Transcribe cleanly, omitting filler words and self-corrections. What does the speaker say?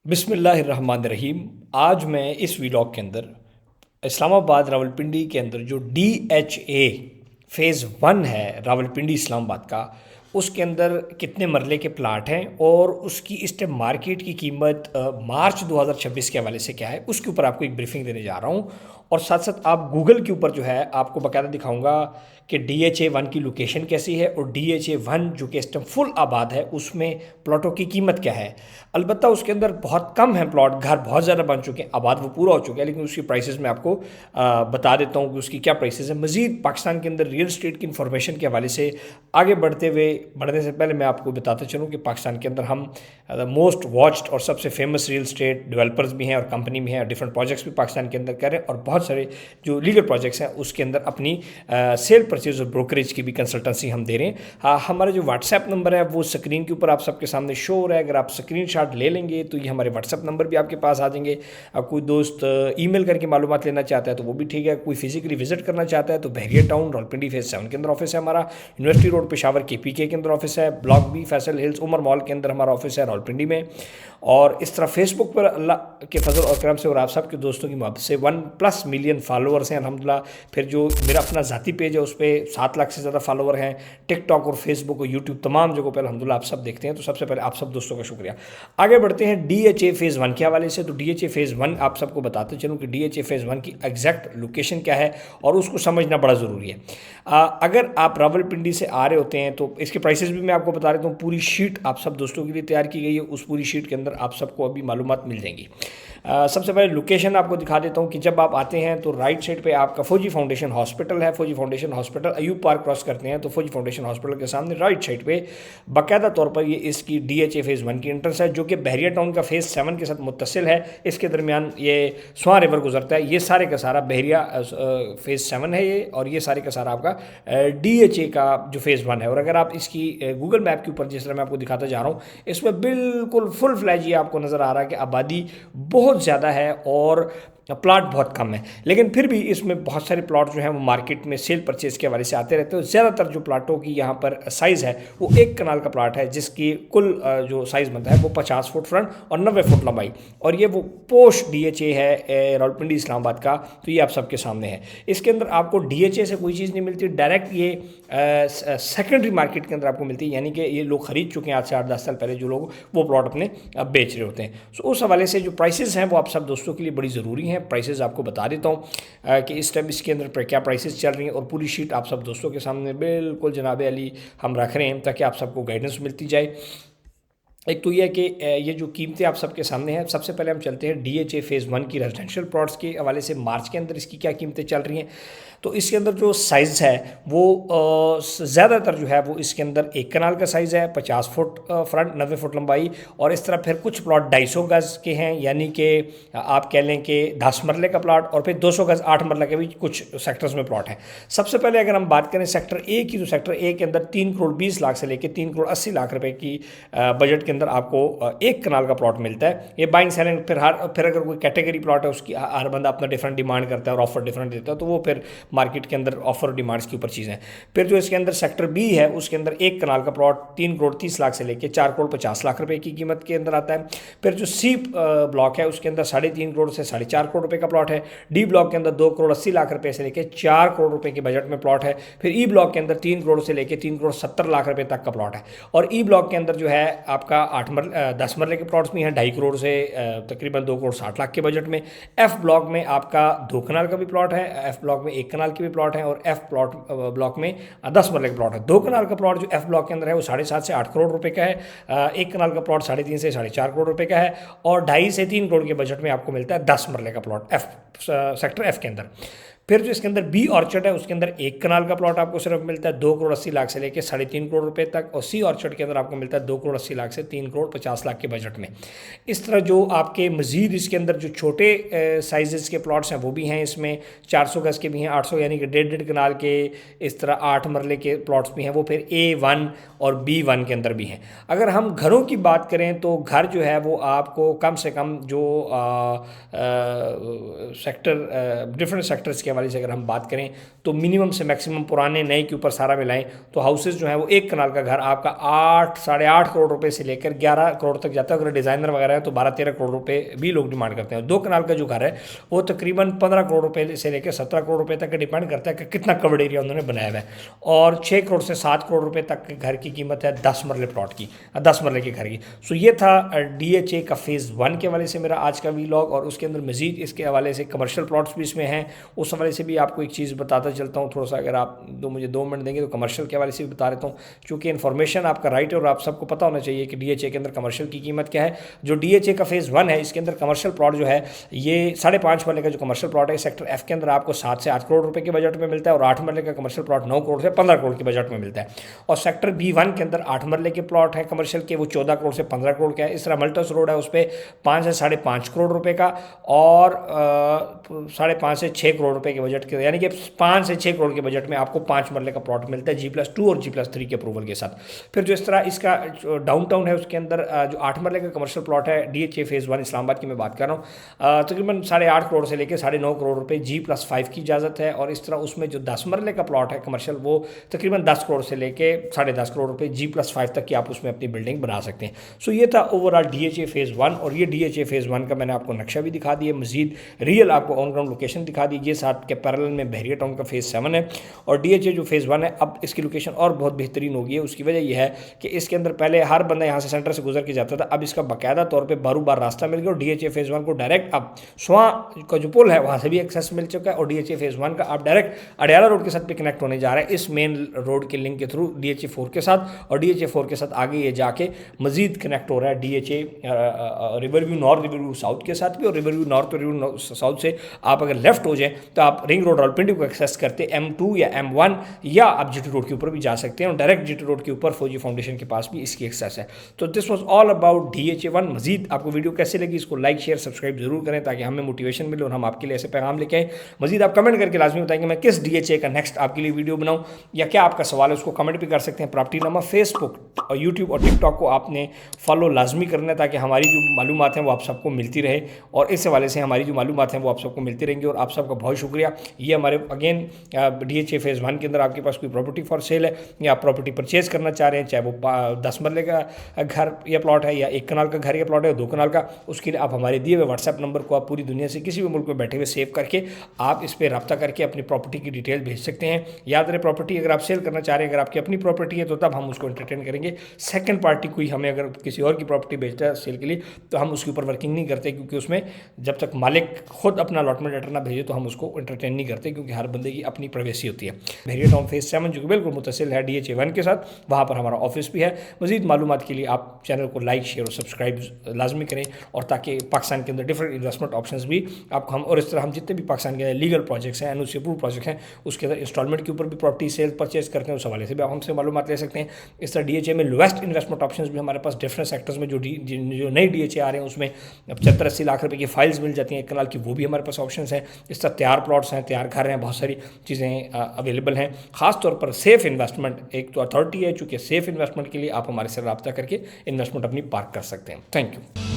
बिस्मिल्लाहिर्रहमानिर्रहीम। आज मैं इस व्लॉग के अंदर इस्लामाबाद रावलपिंडी के अंदर जो DHA फ़ेज़ 1 है रावलपिंडी इस्लामाबाद का, उसके अंदर कितने मरले के प्लाट हैं और उसकी इस टाइम मार्केट की कीमत मार्च 2026 के हवाले से क्या है, उसके ऊपर आपको एक ब्रीफिंग देने जा रहा हूँ। और साथ साथ आप गूगल के ऊपर जो है आपको बाकायदा दिखाऊंगा कि DHA 1 की लोकेशन कैसी है और DHA 1 जो कि इस टाइम फुल आबाद है उसमें प्लॉटों की कीमत क्या है। अलबत्ता उसके अंदर बहुत कम है प्लॉट, घर बहुत ज़्यादा बन चुके हैं, आबाद वो पूरा हो चुका है, लेकिन उसकी प्राइसेस मैं आपको बता देता हूँ कि उसकी क्या प्राइसेस है। मज़ीद पाकिस्तान के अंदर रियल स्टेट की इन्फॉर्मेशन के हवाले से आगे बढ़ने से पहले मैं आपको बताते चलूँ कि पाकिस्तान के अंदर हम मोस्ट वॉच्ड और सबसे फेमस रियल स्टेट डेवलपर्स भी हैं और कंपनी भी हैं और डिफरेंट प्रोजेक्ट्स भी पाकिस्तान के अंदर कर रहे हैं और बहुत सारे जो लीगल प्रोजेक्ट्स हैं उसके अंदर अपनी सेल परचेज और ब्रोकरेज की भी कंसल्टेंसी हम दे रहे हैं। हाँ, हमारा जो व्हाट्सएप नंबर है वो स्क्रीन के ऊपर आप सबके सामने शो हो रहा है। अगर आप स्क्रीनशॉट ले लेंगे तो ये हमारे व्हाट्सएप नंबर भी आपके पास आ जाएंगे। कोई दोस्त ईमेल करके मालूमात लेना चाहता है तो वो भी ठीक है। कोई फिजिकली विजिट करना चाहता है तो बहरिया टाउन रावलपिंडी फ़ेज़ 7 के अंदर ऑफिस है हमारा। यूनिवर्सिटी रोड पेशावर KPK के अंदर ऑफिस है। Block B Faisal Hills Umar Mall के अंदर हमारा ऑफिस है रावलपिंडी में। और इस तरह फेसबुक पर अल्लाह के फजल और करम से और आप सब के दोस्तों की मोहब्बत से 1+ मिलियन फॉलोअर्स हैं अल्हम्दुलिल्लाह। फिर जो मेरा अपना ज़ाती पेज है उस पर 7 लाख से ज़्यादा फॉलोअर हैं। टिकटॉक और फेसबुक और यूट्यूब तमाम जगहों पर अल्हम्दुलिल्लाह आप सब देखते हैं। तो सबसे पहले आप सब दोस्तों का शुक्रिया। आगे बढ़ते हैं DHA फ़ेज़ 1 के हवाले से। तो DHA फ़ेज़ 1 आप सबको बताते चलूँ कि DHA फ़ेज़ 1 की एग्जैक्ट लोकेशन क्या है और उसको समझना बड़ा ज़रूरी है। अगर आप रावलपिंडी से आ रहे होते हैं तो इसके प्राइसेस भी मैं आपको बता देता हूँ। पूरी शीट आप सब दोस्तों के लिए तैयार की गई है, उस पूरी शीट के अंदर आप सबको अभी मालूमात मिल जाएंगी। सबसे पहले लोकेशन आपको दिखा देता हूँ कि जब आप आते हैं तो राइट साइड पे आपका फौजी फाउंडेशन हॉस्पिटल है। फौजी foundation hospital Ayub park cross करते हैं तो फौजी फाउंडेशन हॉस्पिटल के सामने राइट साइड पे बाकायदा तौर पर ये इसकी DHA फ़ेज़ 1 की एंट्रेंस है, जो कि बहरिया टाउन का फ़ेज़ 7 के साथ मुत्तसिल है। इसके दरमियान ये स्वां रिवर गुजरता है। ये सारे का सारा बहरिया फ़ेज़ 7 है ये, और ये सारे का सारा आपका DHA का जो फ़ेज़ 1 है। और अगर आप इसकी गूगल मैप के ऊपर जिस तरह मैं आपको दिखाता जा रहा हूँ, इसमें बिल्कुल फुल फ्लैज ये आपको नज़र आ रहा है कि आबादी बहुत ज़्यादा है और प्लाट बहुत कम है। लेकिन फिर भी इसमें बहुत सारे प्लॉट जो हैं वो मार्केट में सेल परचेज़ के हवाले से आते रहते हैं। ज़्यादातर जो प्लाटों की यहाँ पर साइज़ है वो 1 कनाल का प्लाट है, जिसकी कुल जो साइज़ बनता है वो 50 फुट फ्रंट और 90 फुट लंबाई। और ये वो पोस्ट DHA है रावलपिंडी इस्लामाबाद का, तो ये आप सबके सामने है। इसके अंदर आपको DHA से कोई चीज़ नहीं मिलती, डायरेक्ट ये सेकेंडरी मार्केट के अंदर आपको मिलती है। यानी कि ये लोग ख़रीद चुके हैं आज से 8-10 साल पहले जो लोग वो प्लॉट अपने बेच रहे होते हैं। सो उस हवाले से जो प्राइसेस हैं वो आप सब दोस्तों के लिए बड़ी ज़रूरी हैं। प्राइसेस आपको बता देता हूँ कि इस टाइम इसके अंदर क्या प्राइसेस चल रही हैं, और पूरी शीट आप सब दोस्तों के सामने बिल्कुल जनाब अली हम रख रहे हैं ताकि आप सबको गाइडेंस मिलती जाए। एक तो ये है कि ये जो कीमतें आप सबके सामने हैं। सबसे पहले हम चलते हैं DHA फ़ेज़ 1 की रेजिडेंशियल प्लॉट्स के हवाले से मार्च के अंदर इसकी क्या कीमतें चल रही हैं। तो इसके अंदर जो साइज़ है वो ज़्यादातर जो है वो इसके अंदर 1 कनाल का साइज़ है, 50 फुट फ्रंट, 90 फुट लंबाई। और इस तरह फिर कुछ प्लॉट 250 गज़ के हैं, यानी कि आप कह लें कि 10 मरले का प्लॉट, और फिर 200 गज़ 8 मरले के भी कुछ सेक्टर्स में प्लॉट हैं। सबसे पहले अगर हम बात करें सेक्टर A की, तो सेक्टर A के अंदर 3 करोड़ 20 लाख से लेकर 3 करोड़ 80 लाख रुपए की बजट के अंदर आपको 1 कनाल का प्लॉट मिलता है। ये बाइंग सेलिंग फिर अगर कोई कैटेगरी प्लॉट है उसकी हर बंदा अपना डिफरेंट डिमांड करता है और ऑफर डिफरेंट देता है, तो वो फिर मार्केट के अंदर ऑफर डिमांड्स के ऊपर चीज़ें हैं। फिर जो इसके अंदर सेक्टर B है उसके अंदर 1 कनाल का प्लॉट 3 करोड़ 30 लाख से लेकर 4 करोड़ 50 लाख रुपए की कीमत के अंदर आता है। फिर जो C ब्लॉक है उसके अंदर 3.5 करोड़ से 4.5 करोड़ रुपए का प्लॉट है। D ब्लॉक के अंदर 2 करोड़ 80 लाख रुपए से लेकर 4 करोड़ रुपए के बजट में प्लॉट है। फिर E ब्लॉक के अंदर 3 करोड़ से लेकर 3 करोड़ 70 लाख रुपए तक का प्लॉट है। और E ब्लॉक के अंदर जो है आपका 10 मरले के प्लॉट्स भी हैं 2.5 करोड़ से तकरीबन 2 करोड़ 60 लाख के बजट में। F ब्लॉक में आपका 2 कनाल का भी प्लॉट है, F ब्लॉक में 1 कनाल के भी प्लॉट है, और F ब्लॉक में 10 मरले का प्लॉट है। 2 कनाल का प्लॉट जो F ब्लॉक के अंदर है वो 7.5 से 8 करोड़ रुपए का है। 1 कनाल का प्लॉट 3.5 से 4.5 करोड़ रुपए का है, और 2.5 से 3 करोड़ के बजट में आपको मिलता है 10 मरले का प्लॉट सेक्टर F के अंदर। फिर जो इसके अंदर B ऑर्चर्ड है उसके अंदर 1 कनाल का प्लॉट आपको सिर्फ मिलता है 2 करोड़ 80 लाख से लेकर 3.5 करोड़ रुपए तक, और C ऑर्चर्ड के अंदर आपको मिलता है 2 करोड़ 80 लाख से 3 करोड़ 50 लाख के बजट में। इस तरह जो आपके मज़ीद इसके अंदर जो छोटे साइजेस के प्लॉट्स हैं वो भी हैं, इसमें 400 गज़ के भी हैं, 800 यानी कि 1.5 कनाल के, इस तरह 8 मरले के प्लॉट्स भी हैं, वो फिर A1 और B1 के अंदर भी हैं। अगर हम घरों की बात करें तो घर जो है वो आपको कम से कम जो सेक्टर डिफरेंट सेक्टर्स के हवाले से अगर हम बात करें तो मिनिमम से मैक्सिमम पुराने नए के ऊपर सारा मिलाएं तो हाउसेज जो है वो 1 कनाल का घर आपका 8 साढ़े 8 करोड़ रुपए से लेकर 11 करोड़ तक जाता है। अगर डिज़ाइनर वगैरह है तो 12-13 करोड़ रुपए भी लोग डिमांड करते हैं। 2 कनाल का जो घर है वो तकरीबन 15 करोड़ रुपए से लेकर 17 करोड़ रुपए तक डिपेंड करता है कि कितना कवर्ड एरिया उन्होंने बनाया हुआ है। और 6 करोड़ से 7 करोड़ रुपए तक घर की कीमत है 10 मरले प्लॉट की, 10 मरले के घर की। सो ये था DHA का फेज़ 1 के हवाले से मेरा आज का वीलॉग। और उसके अंदर मज़ीद इसके हवाले से कमर्शियल प्लॉट्स भी इसमें हैं, उस हवाले से भी आपको एक चीज़ बताता चलता हूँ थोड़ा सा। अगर आप मुझे 2 मिनट देंगे तो कमर्शियल के हवाले से भी बता देता हूँ, क्योंकि इन्फॉर्मेशन आपका राइट है और आप सबको पता होना चाहिए कि DHA के अंदर कमर्शियल की कीमत क्या है। जो DHA का फेज़ 1 है इसके अंदर कमर्शियल प्लॉट जो है ये 5.5 मरले का जो कमर्शियल प्लॉट है सेक्टर F के अंदर आपको 7 से 8 करोड़ रुपए के बजट में मिलता है। और 8 मरले का कमर्शियल प्लॉट 9 करोड़ से 15 करोड़ के बजट में मिलता है। और सेक्टर B1 के अंदर 8 मरले के प्लॉट है कमर्शियल के, वो 14 करोड़ से 15 करोड़ का है। इस तरह मल्टस रोड है उस पर 5 से 5.5 करोड़ रुपए का और 5.5 से 6 करोड़ रुपए के बजट के, यानी कि 5 से 6 करोड़ के बजट में आपको 5 मरले का प्लॉट मिलता है G+2 और G+3 के अप्रूवल के साथ। फिर जो इस तरह इसका डाउनटाउन है उसके अंदर जो 8 मरले का कमर्शियल प्लॉट है DHA फेज़ 1 इस्लामाबाद की मैं बात कर रहा हूँ, तकरीबन 8.5 करोड़ से लेकर 9.5 करोड़ रुपए G+5 की इजाज़त है। और इस तरह उसमें जो 10 मरले का प्लॉट है कमर्शियल वो तकरीबन 10 करोड़ से लेके 10.5 करोड़ रुपए G+5 तक की आप उसमें अपनी बिल्डिंग बना सकते हैं। सो ये था ओवरऑल DHA फेज़ 1। और ये DHA फेज़ 1 का मैंने आपको नक्शा भी दिखा दिया, मजीद रियल आपको ऑन ग्राउंड लोकेशन दिखा दी। ये साथ के पैरेलल में बहरिया टाउन का फेज़ 7 है। और DHA जो फेज़ 1 है अब इसकी लोकेशन और बहुत बेहतरीन हो गई है। उसकी वजह यह है कि इसके अंदर पहले हर बंदा यहाँ से सेंटर से गुजर के जाता था, अब इसका बाकायदा तौर पर बारू बार रास्ता मिल गया। और DHA फेज़ 1 को डायरेक्ट अब स्वां का जो पुल है वहाँ से भी एक्सेस मिल चुका है। और DHA फेज़ 1 का आप डायरेक्ट अडयाला रोड के साथ पे कनेक्ट होने जा रहा है इस मेन रोड के लिंक के थ्रू DHA 4 के साथ। और DHA 4 के साथ आगे ये जाके मजीद कनेक्ट हो रहा है DHA Riverview north, Riverview south के साथ भी। और रिवरव्यू नॉर्थ और रिवरव्यू साउथ से आप अगर लेफ्ट हो जाए तो आप रिंग रोड रावलपिंडी को एक्सेस करते M2 या M1 या आप GT रोड के ऊपर भी जा सकते हैं। और डायरेक्ट GT रोड के ऊपर फौजी फाउंडेशन के पास भी इसकी एक्सेस है। तो this was all about DHA 1। मजीद आपको वीडियो कैसे लगी इसको लाइक शेयर सब्सक्राइब जरूर करें ताकि हमें मोटिवेशन मिले और हम आपके लिए ऐसे पैगाम लेके आए। मजीद आप कमेंट करके लाजमी बताएंगे मैं किस DHA का नेक्स्ट आपके लिए वीडियो बनाऊं या क्या आपका सवाल है उसको कमेंट भी कर सकते हैं। प्रॉपर्टी नामा फेसबुक और यूट्यूब और टिकटॉक को आपने फॉलो लाजमी करना है ताकि हमारी जो मालूमात हैं वो आप सबको मिलती रहे। और इस हवाले से हमारी जो मालूमात हैं वो आप सबको मिलती रहेंगी। और आप सबका बहुत शुक्रिया। ये हमारे अगेन DHA फेज़ 1 के अंदर आपके पास कोई प्रॉपर्टी फॉर सेल है या आप प्रॉपर्टी परचेज करना चाह रहे हैं, चाहे वो 10 मरले का घर या प्लॉट है या 1 कनाल का घर या प्लॉट है 2 कनाल का, उसके लिए आप हमारे दिए हुए व्हाट्सएप नंबर को आप पूरी दुनिया से किसी भी मुल्क में बैठे हुए सेव करके आप इस पर रब्ता करके अपनी प्रॉपर्टी की डिटेल भेज सकते हैं। याद रहे प्रॉपर्टी अगर आप सेल करना चाह रहे हैं, अगर आपकी अपनी प्रॉपर्टी है तो तब हम उसको एंटरटेन करेंगे। सेकंड पार्टी कोई हमें अगर किसी और की प्रॉपर्टी बेचता है सेल के लिए तो हम उसके ऊपर वर्किंग नहीं करते, क्योंकि उसमें जब तक मालिक खुद अपना अलॉटमेंट लेटर ना भेजे तो हम उसको एंटरटेन नहीं करते, क्योंकि हर बंदे की अपनी प्राइवेसी होती है। बहरिया टाउन फेज़ 7 जो कि बिल्कुल मुतसिल है DHA 1 के साथ, वहाँ पर हमारा ऑफिस भी है। मजीद मालूमात के लिए आप चैनल को लाइक शेयर और सब्सक्राइब लाजमी करें, और ताकि पाकिस्तान के अंदर डिफरेंट इन्वेस्टमेंट ऑप्शंस भी आपको हम, और इस तरह हम जितने भी पाकिस्तान के लीगल प्रोजेक्ट्स हैं, NOC अप्रूव प्रोजेक्ट हैं, उसके अंदर इंस्टॉलमेंट के ऊपर भी प्रॉपर्टी सेल परचेज करते हैं, उस हवाले से भी आप हमसे मालूमात ले सकते हैं। इस तरह DHA में लोएस्ट इन्वेस्टमेंट ऑप्शंस भी हमारे पास डिफरेंट सेक्टर्स में जो नई DHA आ रहे हैं उसमें 75-80 लाख रुपए की फाइल्स मिल जाती हैं 1 कनाल की, वो भी हमारे पास ऑप्शंस हैं। इस तरह तैयार प्लॉट्स हैं, तैयार घर हैं, बहुत सारी चीज़ें अवेलेबल हैं। ख़ास तौर पर सेफ़ इन्वेस्टमेंट एक तो अथॉरिटी है, चूँकि सेफ़ इन्वेस्टमेंट के लिए आप हमारे से रब्ता करके इन्वेस्टमेंट अपनी पार्क कर सकते हैं। Thank you.